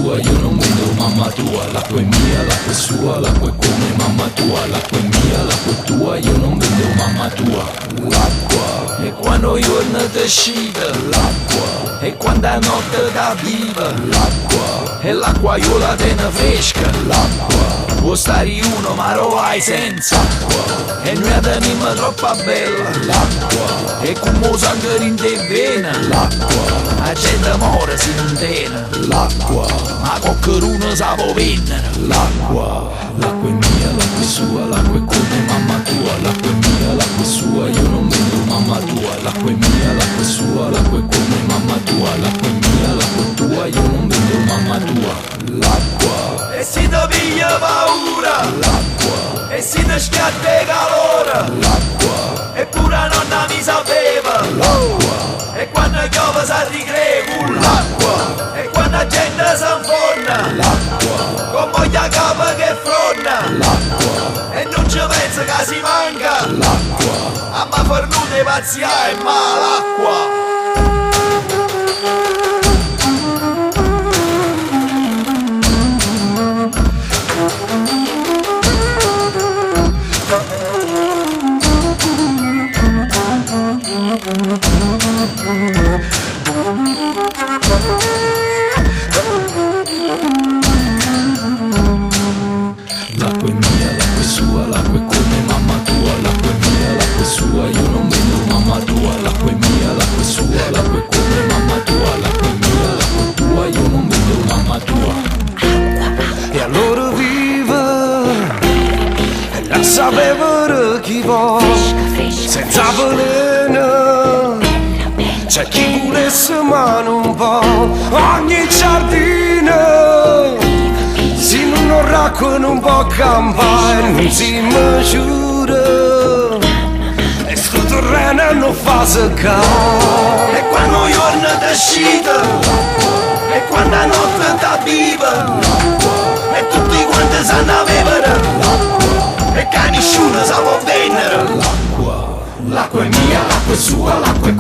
sua, io non vedo mamma tua. L'acqua è mia, l'acqua è sua, l'acqua è come mamma tua. L'acqua è mia, l'acqua è tua, io non vedo mamma tua. L'acqua è quando io te scita, l'acqua è quando la notte da viva, l'acqua è l'acqua io la tengo fresca, l'acqua può stare uno ma lo vai senza acqua e noi la teniamo troppo bella, l'acqua è come lo sangue in te vena, l'acqua la gente muore se non tiene, l'acqua ma qualcuno sa può vendere, l'acqua è mia, l'acqua è sua, l'acqua è come mamma tua, l'acqua è mia, l'acqua è sua, io non vedo mamma tua, l'acqua è mia, l'acqua è sua, l'acqua è come mamma tua, l'acqua è mia, l'acqua è tua, io non vedo mamma tua, l'acqua e si ti piglia paura, l'acqua e si ti schiatta calore, l'acqua eppure la nonna mi sapeva, l'acqua e quando piove si ricrea l'acqua e quando la gente si inforna, l'acqua con voglia capa che fronna, l'acqua e non ci pensa che si manca, l'acqua a ma fornute pazzia e ma l'acqua. L'acqua è mia, l'acqua è sua, l'acqua è come mamma tua, l'acqua è mia, l'acqua è sua, io non vedo mamma tua, l'acqua è mia, l'acqua è sua, l'acqua è come mamma tua, l'acqua è mia, l'acqua è tua, io non vedo mamma tua. E allora viva e la sapevano chi va senza veleno, c'è chi volesse ma non va ogni giardino se non racco non può campare non si misura e sto terreno non fa seccare e quando giorno ti scita e quando la notte ti viva e tutti quanti sanno a bere e che nessuno sa può vendere, L'acqua è mia, l'acqua è sua, l'acqua è